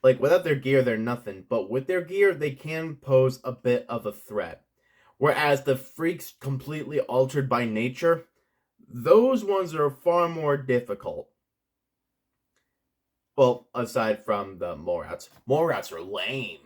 Like, without their gear, they're nothing. But with their gear, they can pose a bit of a threat. Whereas the freaks completely altered by nature, those ones are far more difficult. Well, aside from the Morats. Morats are lame.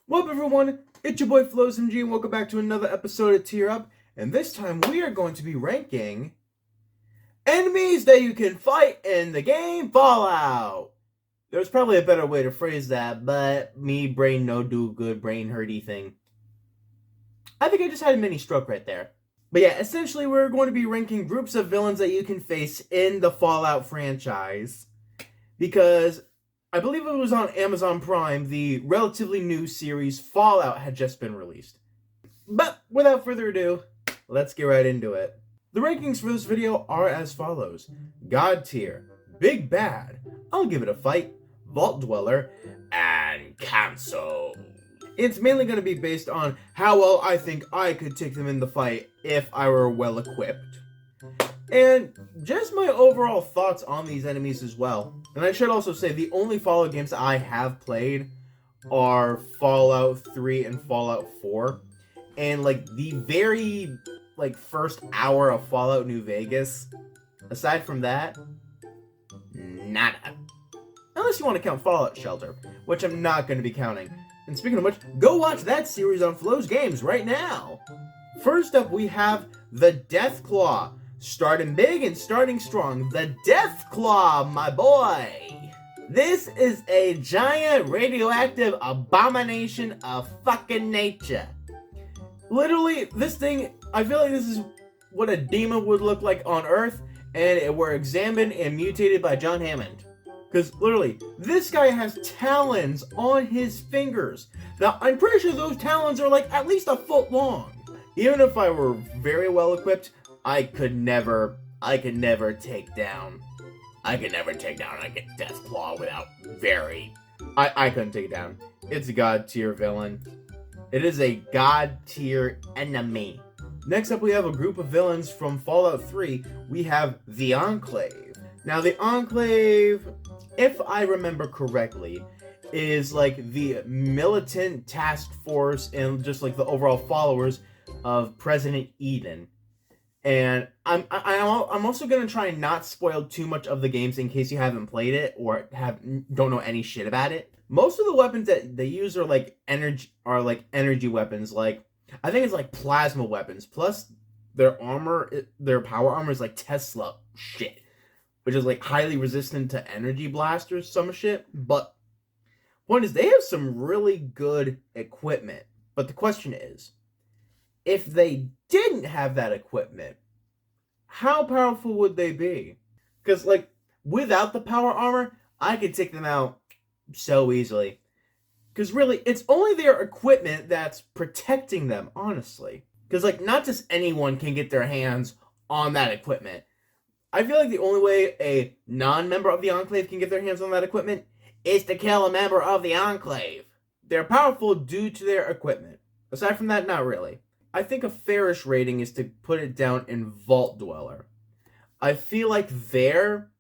Well, everyone, it's your boy Floz and welcome back to another episode of Tier Up. And this time we are going to be ranking enemies that you can fight in the game Fallout. There's probably a better way to phrase that, but me, brain no do good, brain hurty thing. I think I just had a mini stroke right there. But yeah, essentially we're going to be ranking groups of villains that you can face in the Fallout franchise. Because I believe it was on Amazon Prime, the relatively new series Fallout had just been released. But without further ado, let's get right into it. The rankings for this video are as follows. God Tier, Big Bad, I'll Give It a Fight, Vault Dweller, and Cancel. It's mainly going to be based on how well I think I could take them in the fight if I were well equipped. And just my overall thoughts on these enemies as well. And I should also say the only Fallout games I have played are Fallout 3 and Fallout 4. And like the very first hour of Fallout New Vegas, aside from that, nada. Unless you want to count Fallout Shelter, which I'm not going to be counting. And speaking of which, go watch that series on Floz Games right now. First up, we have the Deathclaw. Starting big and starting strong. The Deathclaw, my boy. This is a giant radioactive abomination of fucking nature. Literally, this thing, I feel like this is what a demon would look like on Earth, and it were examined and mutated by John Hammond. Because literally, this guy has talons on his fingers. Now, I'm pretty sure those talons are like at least a foot long. Even if I were very well equipped, I could never take down a Deathclaw without I couldn't take it down. It's a God tier villain. It is a God tier enemy. Next up, we have a group of villains from Fallout 3. We have the Enclave. Now, the Enclave, if I remember correctly, is like the militant task force and just like the overall followers of President Eden. And I'm also gonna try and not spoil too much of the games in case you haven't played it or don't know any shit about it. Most of the weapons that they use are like energy weapons. Like I think it's like plasma weapons. Plus their power armor is like Tesla shit, which is like highly resistant to energy blasters, some shit. But point is, they have some really good equipment. But the question is, if they didn't have that equipment, how powerful would they be? Because, like, without the power armor, I could take them out so easily. Because, really, it's only their equipment that's protecting them, honestly. Because, like, not just anyone can get their hands on that equipment. I feel like the only way a non-member of the Enclave can get their hands on that equipment is to kill a member of the Enclave. They're powerful due to their equipment. Aside from that, not really. I think a fairish rating is to put it down in Vault Dweller. I feel like there,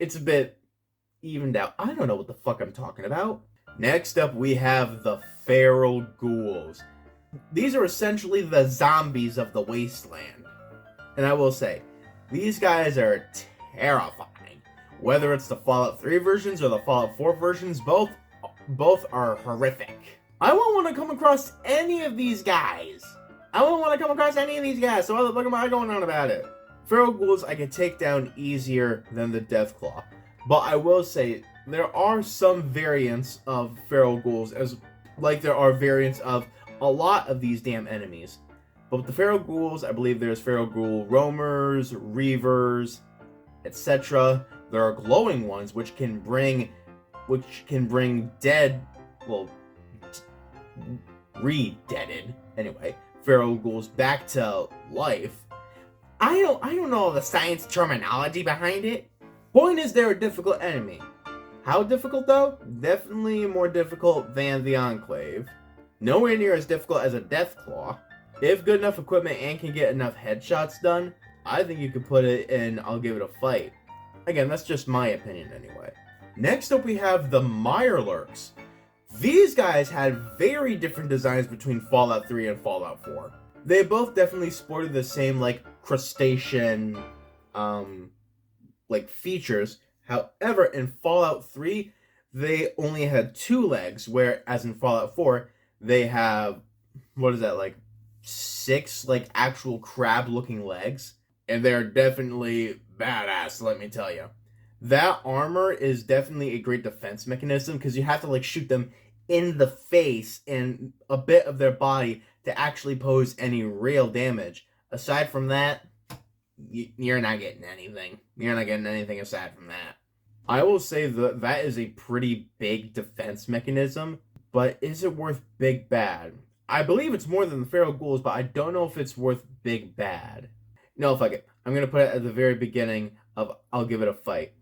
it's a bit evened out. I don't know what the fuck I'm talking about. Next up, we have the Feral Ghouls. These are essentially the zombies of the wasteland. And I will say, these guys are terrifying. Whether it's the Fallout 3 versions or the Fallout 4 versions, both are horrific. I won't want to come across any of these guys. So what the fuck am I going on about it? Feral Ghouls I can take down easier than the Deathclaw. But I will say, there are some variants of Feral Ghouls, as like there are variants of a lot of these damn enemies. But with the Feral Ghouls, I believe there's Feral Ghoul Roamers, Reavers, etc. There are glowing ones which can bring dead, well, re-deaded, anyway, Feral Ghouls back to life. I don't know all the science terminology behind it. Point is, they're a difficult enemy. How difficult though? Definitely more difficult than the Enclave. Nowhere near as difficult as a Deathclaw. If good enough equipment and can get enough headshots done, I think you could put it in I'll Give It a Fight. Again, that's just my opinion anyway. Next up we have the Mirelurks. These guys had very different designs between Fallout 3 and Fallout 4. They both definitely sported the same like crustacean like features. However, in Fallout 3, they only had 2 legs, whereas in Fallout 4, they have, what is that, like 6 like actual crab-looking legs, and they're definitely badass, let me tell you. That armor is definitely a great defense mechanism because you have to like shoot them in the face and a bit of their body to actually pose any real damage. Aside from that, you're not getting anything. You're not getting anything aside from that. I will say that is a pretty big defense mechanism, but is it worth Big Bad? I believe it's more than the Feral Ghouls, but I don't know if it's worth Big Bad. No, fuck it. I'm going to put it at the very beginning of I'll Give It a Fight.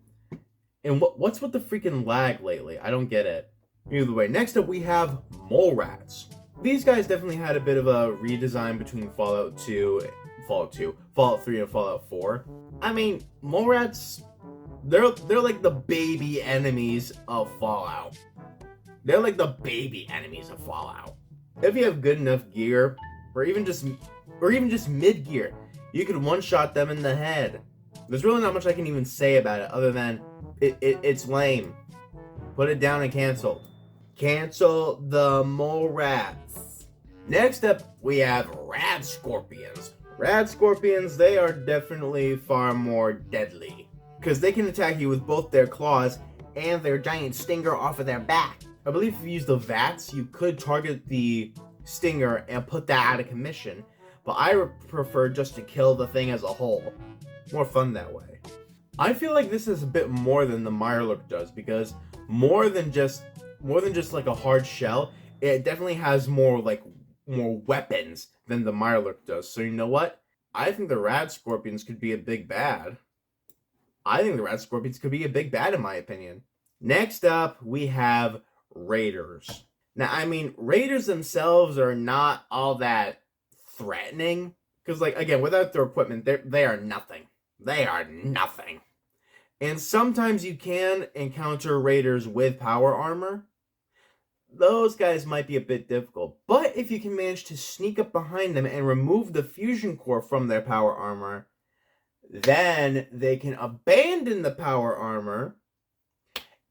And what's with the freaking lag lately? I don't get it. Either way, next up we have Mole Rats. These guys definitely had a bit of a redesign between Fallout 3, and Fallout 4. I mean, Mole Rats, they're like the baby enemies of Fallout. They're like the baby enemies of Fallout. If you have good enough gear, or even just mid gear, you can one-shot them in the head. There's really not much I can even say about it other than it's lame. Put it down and cancel. Cancel the Mole Rats. Next up, we have Rad Scorpions. Rad Scorpions, they are definitely far more deadly, because they can attack you with both their claws and their giant stinger off of their back. I believe if you use the VATS, you could target the stinger and put that out of commission, but I prefer just to kill the thing as a whole. More fun that way. I feel like this is a bit more than the Mirelurk does, because more than just like a hard shell, it definitely has more weapons than the Mirelurk does. So you know what? I think the Rad Scorpions could be a big bad. In my opinion. Next up, we have Raiders. Now, I mean, Raiders themselves are not all that threatening, because, like, again, without their equipment, they are nothing. They are nothing. And sometimes you can encounter Raiders with power armor. Those guys might be a bit difficult. But if you can manage to sneak up behind them and remove the fusion core from their power armor, then they can abandon the power armor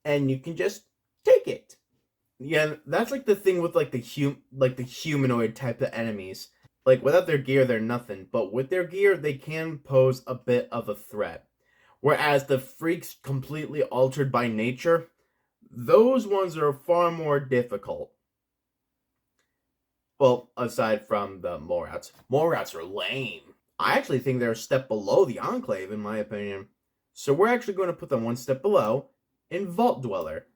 and you can just take it. Yeah, that's like the thing with like the humanoid type of enemies. Like, without their gear, they're nothing. But with their gear, they can pose a bit of a threat. Whereas the freaks completely altered by nature, those ones are far more difficult. Well, aside from the Mole Rats. Mole Rats are lame. I actually think they're a step below the Enclave, in my opinion. So we're actually going to put them one step below in Vault Dweller.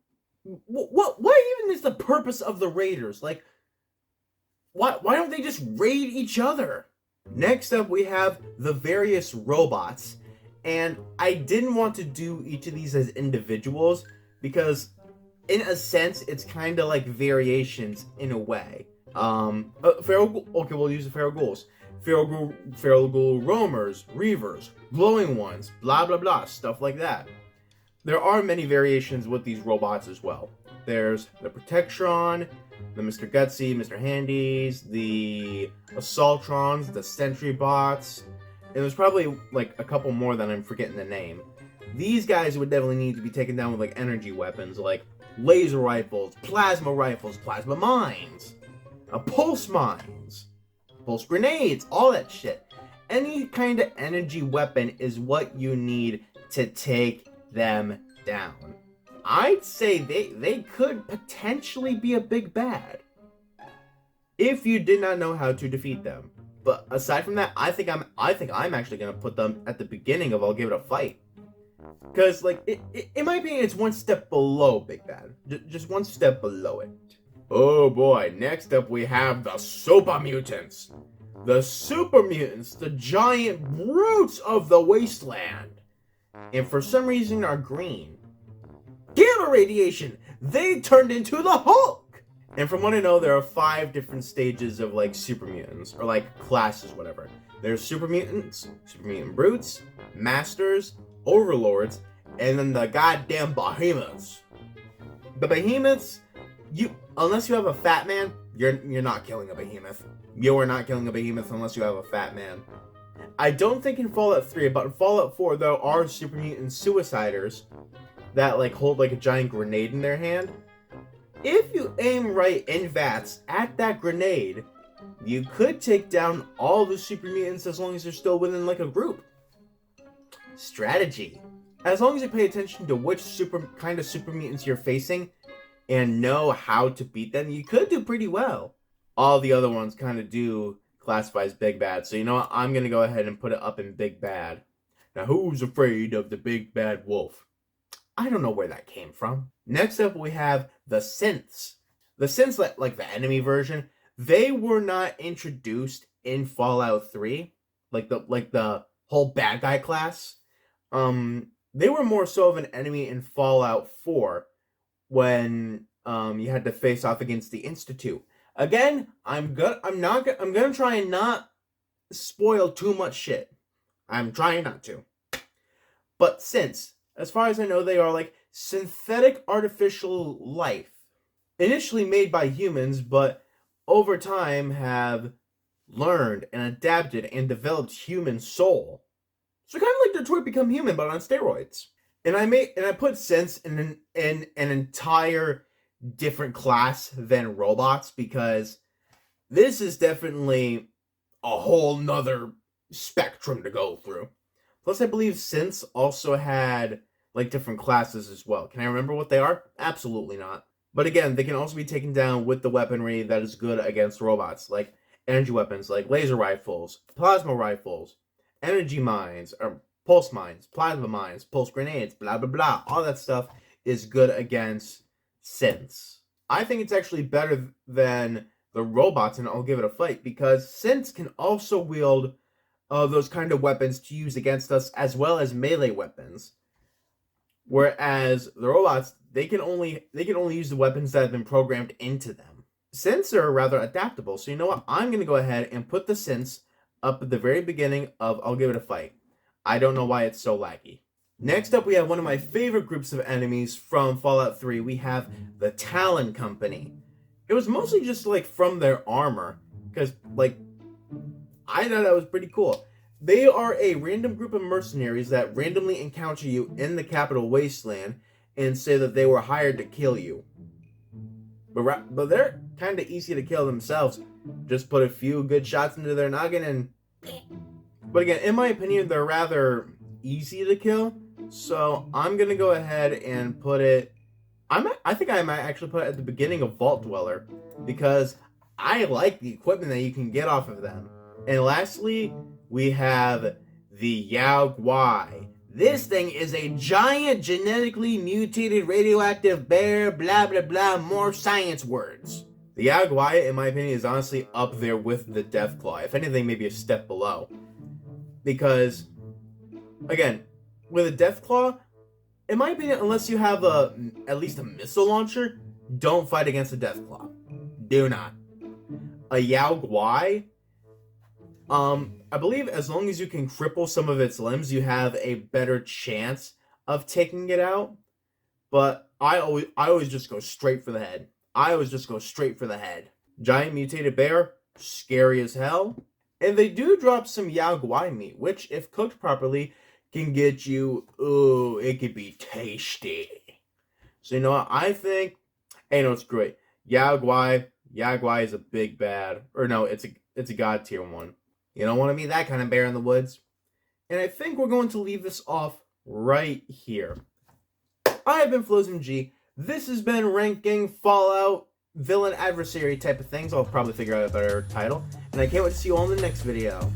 What even is the purpose of the Raiders? Like, why don't they just raid each other? Next up, we have the various robots. And I didn't want to do each of these as individuals because, in a sense, it's kind of like variations in a way. We'll use the Feral Ghouls. Feral Ghoul Roamers, Reavers, Glowing Ones, blah blah blah, stuff like that. There are many variations with these robots as well. There's the Protectron, the Mr. Gutsy, Mr. Handies, the Assaultrons, the Sentry Bots, and there's probably like a couple more that I'm forgetting the name. These guys would definitely need to be taken down with like energy weapons, like laser rifles, plasma mines, pulse mines, pulse grenades, all that shit. Any kind of energy weapon is what you need to take them down. I'd say they could potentially be a big bad if you did not know how to defeat them. But aside from that, I think I'm actually gonna put them at the beginning of I'll Give It a Fight, because like in my opinion, it's one step below Big Bad, just one step below it. Oh boy! Next up we have the Sopa Mutants. the super mutants, the giant brutes of the wasteland, and for some reason are green. Gamma radiation, they turned into the Hulk! And from what I know, there are 5 different stages of like super mutants, or like classes, whatever. There's super mutants, super mutant brutes, masters, overlords, and then the goddamn behemoths. The behemoths, unless you have a fat man, you're not killing a behemoth. You are not killing a behemoth unless you have a fat man. I don't think in Fallout 3, but in Fallout 4, there are super mutant suiciders that like hold like a giant grenade in their hand. If you aim right in VATS at that grenade, you could take down all the super mutants as long as they're still within like a group. Strategy. As long as you pay attention to which kind of super mutants you're facing and know how to beat them, you could do pretty well. All the other ones kind of do classify as big bad, so you know what? I'm going to go ahead and put it up in big bad. Now, who's afraid of the big bad wolf? I don't know where that came from. Next up, we have the synths. The synths, like the enemy version, they were not introduced in Fallout 3, like the whole bad guy class. They were more so of an enemy in Fallout 4 when you had to face off against the Institute. Again, I'm gonna try and not spoil too much shit. I'm trying not to. But since, as far as I know, they are like synthetic artificial life. Initially made by humans, but over time have learned and adapted and developed human soul. So kind of like Detroit Become Human, but on steroids. And I put synths in an entire different class than robots, because this is definitely a whole nother spectrum to go through. Plus, I believe synths also had like different classes as well. Can I remember what they are? Absolutely not. But again, they can also be taken down with the weaponry that is good against robots, like energy weapons, like laser rifles, plasma rifles, energy mines, or pulse mines, plasma mines, pulse grenades, blah, blah, blah. All that stuff is good against synths. I think it's actually better than the robots, and I'll give it a fight, because synths can also wield those kind of weapons to use against us, as well as melee weapons. Whereas the robots, they can only use the weapons that have been programmed into them. Synths are rather adaptable, so you know what? I'm going to go ahead and put the synths up at the very beginning of I'll Give It a Fight. I don't know why it's so laggy. Next up, we have one of my favorite groups of enemies from Fallout 3. We have the Talon Company. It was mostly just like from their armor, because like I thought that was pretty cool. They are a random group of mercenaries that randomly encounter you in the capital wasteland and say that they were hired to kill you. But they're kind of easy to kill themselves. Just put a few good shots into their noggin and... But again, in my opinion, they're rather easy to kill. So I'm going to go ahead and put it... I think I might actually put it at the beginning of Vault Dweller, because I like the equipment that you can get off of them. And lastly, we have the Yao Guai. This thing is a giant genetically mutated radioactive bear, blah blah blah, more science words. The Yao Guai, in my opinion, is honestly up there with the Deathclaw. If anything, maybe a step below. Because, again, with a Deathclaw, in my opinion, unless you have at least a missile launcher, don't fight against a Deathclaw. Do not. A Yao Guai, I believe as long as you can cripple some of its limbs, you have a better chance of taking it out. But I always just go straight for the head. Giant mutated bear, scary as hell. And they do drop some Yao Guai meat, which, if cooked properly, can get you, ooh, it could be tasty. So you know what? I think, hey, no, it's great. Yao Guai is a big bad. Or no, it's a god tier 1. You don't want to be that kind of bear in the woods. And I think we're going to leave this off right here. I have been Floz MG. This has been ranking Fallout villain adversary type of things. I'll probably figure out a better title. And I can't wait to see you all in the next video.